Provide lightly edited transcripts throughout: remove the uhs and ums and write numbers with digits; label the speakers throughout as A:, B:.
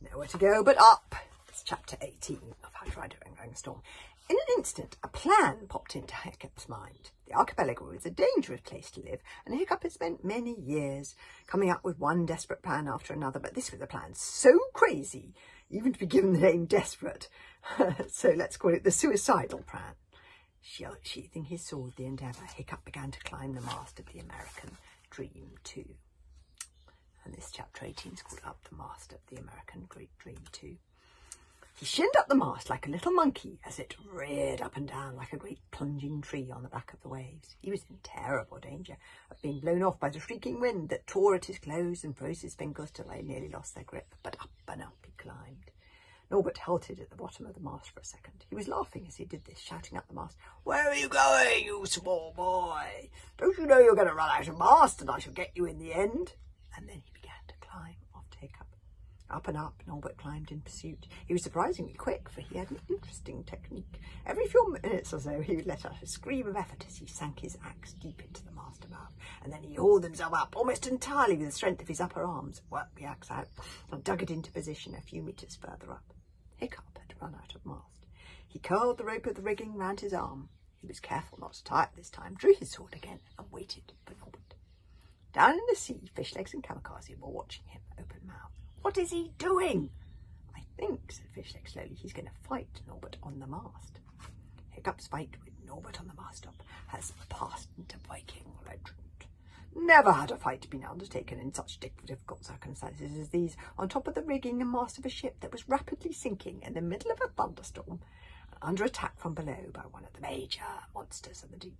A: Nowhere to go but up. It's chapter 18 of How to Ride a Ring-Ring Storm. In an instant, a plan popped into Hiccup's mind. The archipelago was a dangerous place to live, and Hiccup had spent many years coming up with one desperate plan after another, but this was a plan so crazy, even to be given the name desperate. So let's call it the suicidal plan. Sheathing his sword, the Endeavour, Hiccup began to climb the mast of the American Dream 2. And this chapter 18 is called Up the Mast of the American Great Dream 2. He shinned up the mast like a little monkey as it reared up and down like a great plunging tree on the back of the waves. He was in terrible danger of being blown off by the shrieking wind that tore at his clothes and froze his fingers till they nearly lost their grip. But up and up he climbed. Norbert halted at the bottom of the mast for a second. He was laughing as he did this, shouting up the mast, "Where are you going, you small boy? Don't you know you're going to run out of mast and I shall get you in the end?" And then he began to climb after Hiccup. Up and up, Norbert climbed in pursuit. He was surprisingly quick, for he had an interesting technique. Every few minutes or so, he would let out a scream of effort as he sank his axe deep into the mast above. And then he hauled himself up, almost entirely with the strength of his upper arms, worked the axe out, and dug it into position a few metres further up. Hiccup had run out of mast. He curled the rope of the rigging round his arm. He was careful not to tie it this time, drew his sword again, and waited for Norbert. Down in the sea, Fishlegs and Kamikaze were watching him open-mouthed. "What is he doing?" "I think," said Fishlegs slowly, "he's going to fight Norbert on the mast." Hiccup's fight with Norbert on the masttop has passed into Viking legend. Never had a fight been undertaken in such difficult circumstances as these, on top of the rigging and mast of a ship that was rapidly sinking in the middle of a thunderstorm and under attack from below by one of the major monsters of the deep.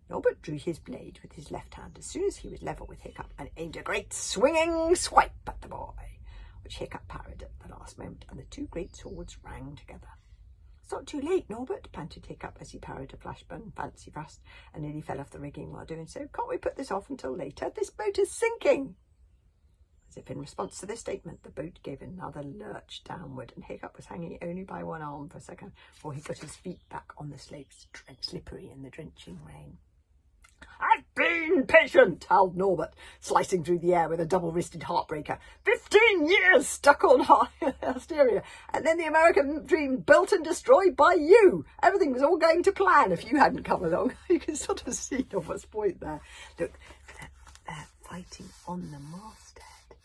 A: Norbert drew his blade with his left hand as soon as he was level with Hiccup and aimed a great swinging swipe at the boy, which Hiccup parried at the last moment, and the two great swords rang together. "It's not too late, Norbert," panted Hiccup as he parried a flashburn fancy thrust and nearly fell off the rigging while doing so. "Can't we put this off until later? This boat is sinking." As if in response to this statement, the boat gave another lurch downward, and Hiccup was hanging only by one arm for a second before he got his feet back on the slopes, slippery in the drenching rain. "I've been patient," howled Norbert, slicing through the air with a double-wristed heartbreaker. 15 years stuck on Asteria, and then the American Dream built and destroyed by you. Everything was all going to plan if you hadn't come along. You can sort of see Norbert's point there. Look, they're fighting on the masthead.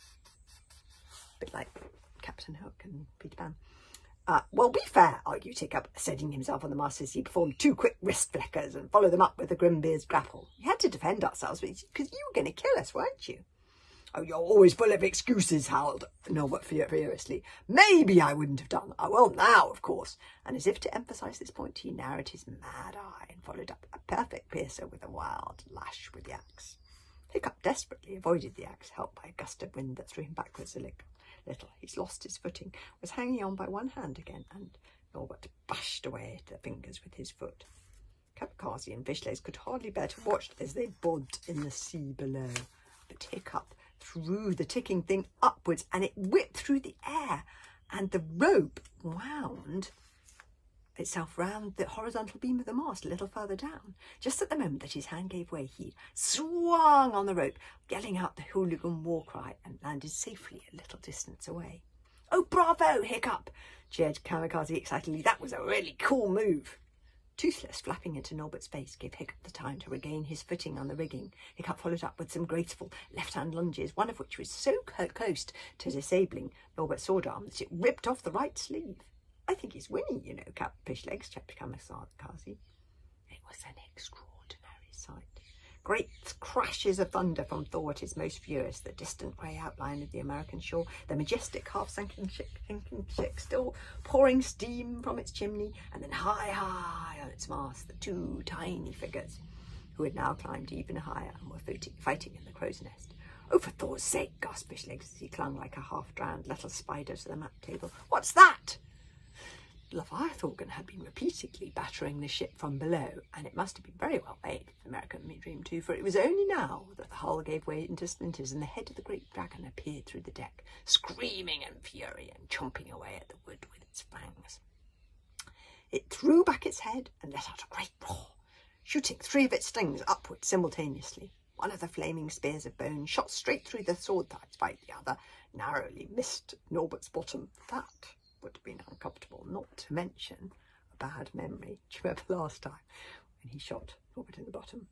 A: A bit like Captain Hook and Peter Pan. "Well, be fair," argued Hiccup, setting himself on the mast as he performed 2 quick wrist flickers and followed them up with the Grimbeard's grapple. "We had to defend ourselves because you were going to kill us, weren't you?" "Oh, you're always full of excuses," howled Norbert furiously. "Maybe I wouldn't have done. I will now, of course." And as if to emphasise this point, he narrowed his mad eye and followed up a perfect piercer with a wild lash with the axe. Hiccup desperately avoided the axe, helped by a gust of wind that threw him backwards a little. He's lost his footing, was hanging on by one hand again, and Norbert bashed away at the fingers with his foot. Kamikaze and Fishlegs could hardly bear to watch as they bobbed in the sea below. But Hiccup threw the ticking thing upwards, and it whipped through the air, and the rope wound itself round the horizontal beam of the mast a little further down. Just at the moment that his hand gave way, he swung on the rope, yelling out the hooligan war cry, and landed safely a little distance away. "Oh, bravo, Hiccup!" jeered Kamikaze excitedly. "That was a really cool move." Toothless flapping into Norbert's face gave Hiccup the time to regain his footing on the rigging. Hiccup followed up with some graceful left-hand lunges, one of which was so close to disabling Norbert's sword arm that it ripped off the right sleeve. "I think he's winning, you know, Fishlegs," checked Kamikaze. It was an extraordinary sight. Great crashes of thunder from Thor at his most furious, the distant grey outline of the American shore, the majestic half-sunken ship still pouring steam from its chimney, and then high on its mast, the 2 tiny figures who had now climbed even higher and were fighting in the crow's nest. "Oh, for Thor's sake," gasped Fishlegs as he clung like a half-drowned little spider to the map table. "What's that?" Leviathan had been repeatedly battering the ship from below, and it must have been very well made for the American Dream 2, for it was only now that the hull gave way into splinters and the head of the great dragon appeared through the deck, screaming in fury and chomping away at the wood with its fangs. It threw back its head and let out a great roar, shooting 3 of its stings upwards simultaneously. One of the flaming spears of bone shot straight through the sword thighs, while the other narrowly missed Norbert's bottom. That would have been uncomfortable, not to mention a bad memory. Do you remember last time when he shot Norbert in the bottom?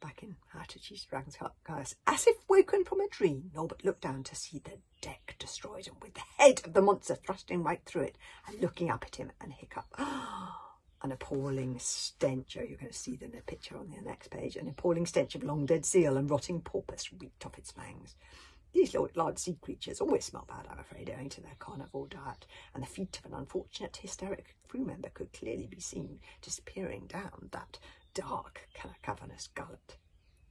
A: Back in How to Teach the Dragon's Curse. As if woken from a dream, Norbert looked down to see the deck destroyed, and with the head of the monster thrusting right through it, and looking up at him, and hiccup. An appalling stench. Oh, you're going to see the picture on the next page. An appalling stench of long dead seal and rotting porpoise reeked off its fangs. These large sea creatures always smell bad, I'm afraid, owing to their carnivore diet, and the feet of an unfortunate hysteric crew member could clearly be seen disappearing down that dark, cavernous gullet.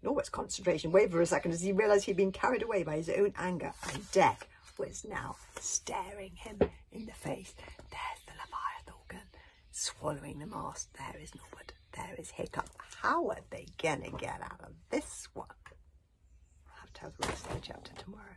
A: Norbert's concentration wavered for a second as he realised he'd been carried away by his own anger, and death was now staring him in the face. There's the Leviathan organ, swallowing the mast. There is Norbert. There is Hiccup. How are they going to get out of this one? I'll have to have the rest of the chapter tomorrow.